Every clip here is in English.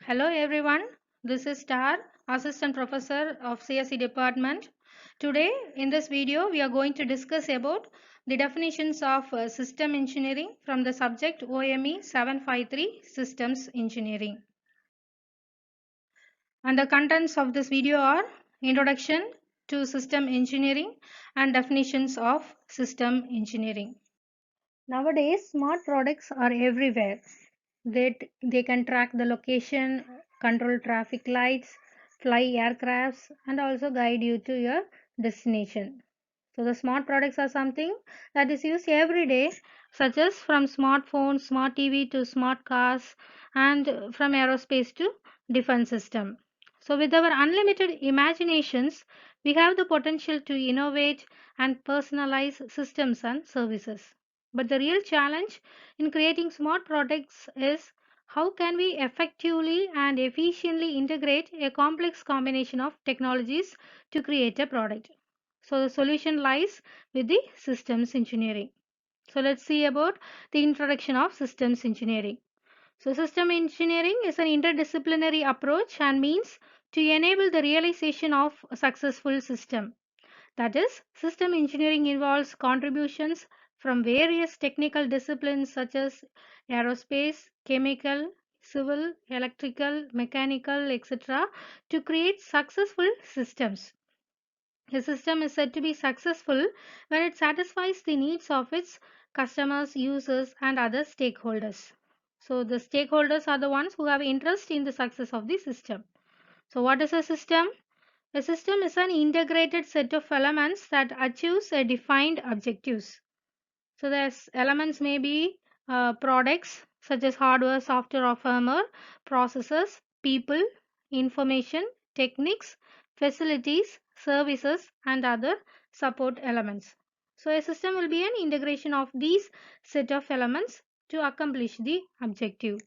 Hello everyone, this is Star, Assistant Professor of CSE Department. Today in this video we are going to discuss about the definitions of System Engineering from the subject OME 753 Systems Engineering. And the contents of this video are Introduction to System Engineering and Definitions of System Engineering. Nowadays smart products are everywhere. They can track the location, control traffic lights, fly aircrafts, and also guide you to your destination. So the smart products are something that is used every day, such as from smartphones, smart TV to smart cars, and from aerospace to defense system. So with our unlimited imaginations, we have the potential to innovate and personalize systems and services. But the real challenge in creating smart products is how can we effectively and efficiently integrate a complex combination of technologies to create a product. So the solution lies with the systems engineering. So let's see about the introduction of systems engineering. So system engineering is an interdisciplinary approach and means to enable the realization of a successful system. That is, system engineering involves contributions from various technical disciplines such as aerospace, chemical, civil, electrical, mechanical, etc. to create successful systems. A system is said to be successful when it satisfies the needs of its customers, users, and other stakeholders. So, the stakeholders are the ones who have interest in the success of the system. So, what is a system? A system is an integrated set of elements that achieves a defined objectives. So, the elements may be products such as hardware, software, or firmware, processes, people, information, techniques, facilities, services, and other support elements. So, a system will be an integration of these set of elements to accomplish the objective.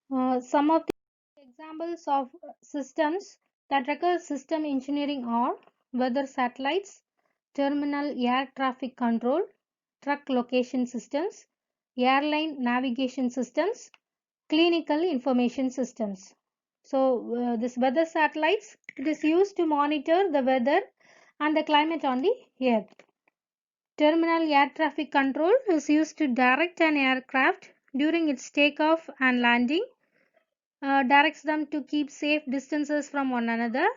Some of the examples of systems that require system engineering are weather satellites, terminal air traffic control, truck location systems, airline navigation systems, clinical information systems. So this weather satellites, it is used to monitor the weather and the climate on the earth. Terminal air traffic control is used to direct an aircraft during its takeoff and landing, directs them to keep safe distances from one another,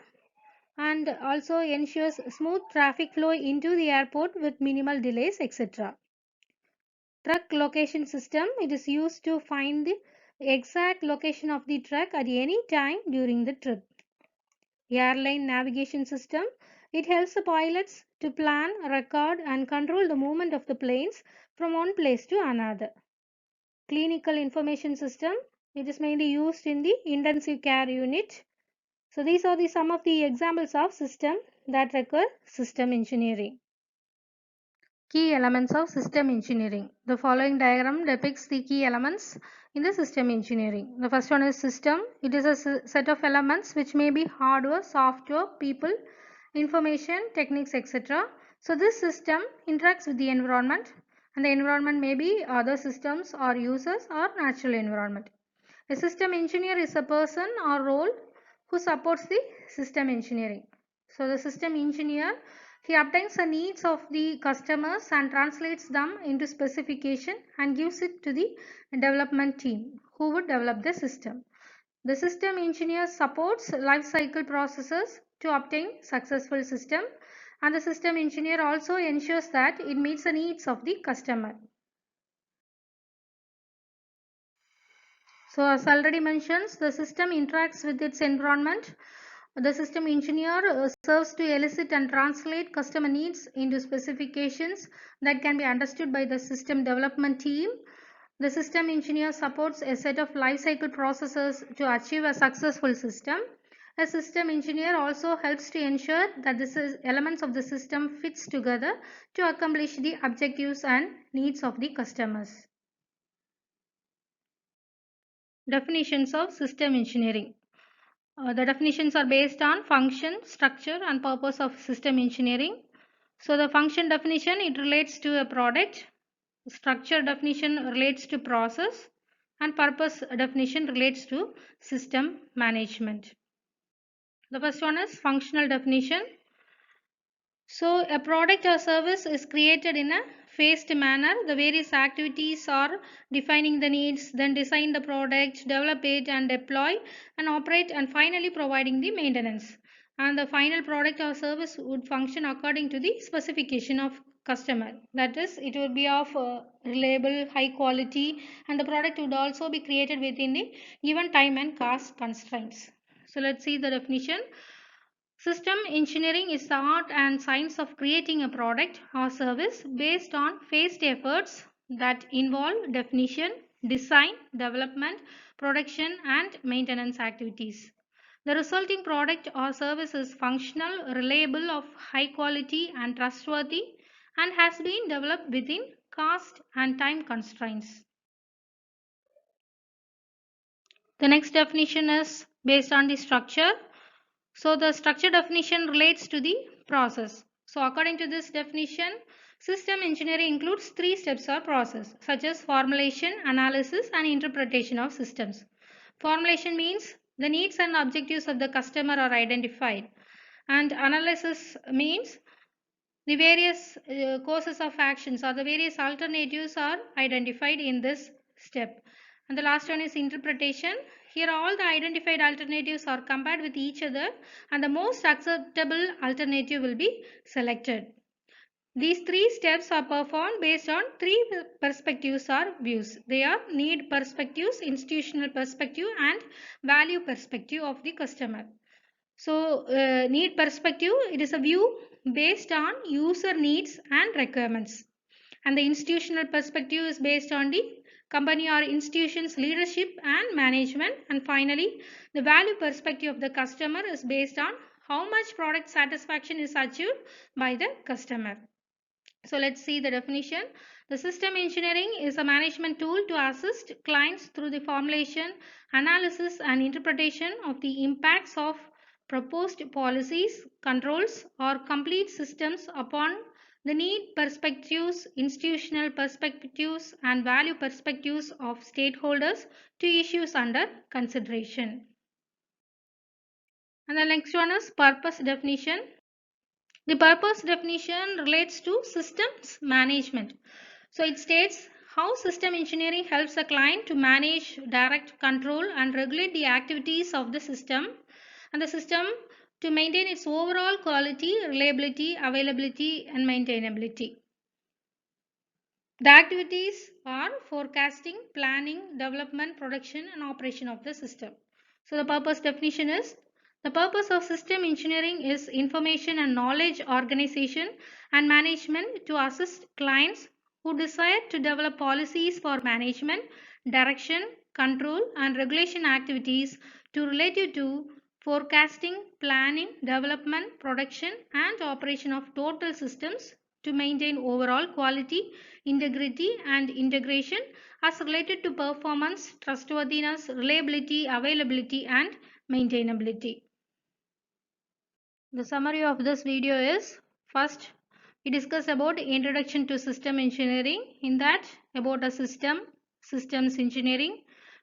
and also ensures smooth traffic flow into the airport with minimal delays, etc. Truck location system, it is used to find the exact location of the truck at any time during the trip. Airline navigation system, it helps the pilots to plan, record, and control the movement of the planes from one place to another. Clinical information system, it is mainly used in the intensive care unit. So these are some of the examples of system that require system engineering. Key elements of system engineering. The following diagram depicts the key elements in the system engineering. The first one is system. It is a set of elements which may be hardware, software, people, information, techniques, etc. So this system interacts with the environment, and the environment may be other systems or users or natural environment. A system engineer is a person or role who supports the system engineering. So the system engineer, he obtains the needs of the customers and translates them into specification and gives it to the development team who would develop the system. The system engineer supports life cycle processes to obtain successful system, and the system engineer also ensures that it meets the needs of the customer. So as already mentioned, the system interacts with its environment. The system engineer serves to elicit and translate customer needs into specifications that can be understood by the system development team. The system engineer supports a set of life cycle processes to achieve a successful system. A system engineer also helps to ensure that the elements of the system fits together to accomplish the objectives and needs of the customers. Definitions of system engineering. The definitions are based on function, structure, and purpose of system engineering. So the function definition, it relates to a product. Structure definition relates to process, and purpose definition relates to system management. The first one is functional definition. So, a product or service is created in a phased manner. The various activities are defining the needs, then design the product, develop it and deploy and operate, and finally providing the maintenance. And the final product or service would function according to the specification of customer. That is, it would be of reliable, high quality, and the product would also be created within the given time and cost constraints. So, let's see the definition. System engineering is the art and science of creating a product or service based on phased efforts that involve definition, design, development, production, and maintenance activities. The resulting product or service is functional, reliable, of high quality, and trustworthy, and has been developed within cost and time constraints. The next definition is based on the structure. So the structure definition relates to the process. So according to this definition, system engineering includes three steps or process such as formulation, analysis and interpretation of systems. Formulation means the needs and objectives of the customer are identified, and analysis means the various courses of actions or the various alternatives are identified in this step. And the last one is interpretation. Here all the identified alternatives are compared with each other and the most acceptable alternative will be selected. These three steps are performed based on three perspectives or views. They are need perspectives, institutional perspective and value perspective of the customer. So need perspective, it is a view based on user needs and requirements. And the institutional perspective is based on the company or institution's leadership and management. And finally, the value perspective of the customer is based on how much product satisfaction is achieved by the customer. So let's see the definition. The system engineering is a management tool to assist clients through the formulation, analysis and interpretation of the impacts of proposed policies, controls or complete systems upon the need perspectives, institutional perspectives and value perspectives of stakeholders to issues under consideration. And the next one is purpose definition. The purpose definition relates to systems management. So it states how system engineering helps a client to manage, direct, control and regulate the activities of the system and the system to maintain its overall quality, reliability, availability and maintainability. The activities are forecasting, planning, development, production and operation of the system. So the purpose definition is: the purpose of system engineering is information and knowledge organization and management to assist clients who desire to develop policies for management, direction, control and regulation activities to related to forecasting, planning, development, production and operation of total systems to maintain overall quality, integrity and integration as related to performance, trustworthiness, reliability, availability and maintainability. The summary of this video is: first, we discuss about introduction to system engineering. In that, about a system, systems engineering,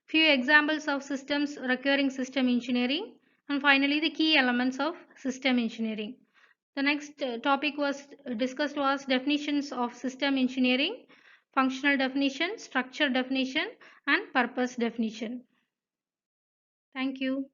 few examples of systems requiring system engineering, and finally the key elements of system engineering. The next topic was discussed was definitions of system engineering, functional definition, structure definition, and purpose definition. Thank you.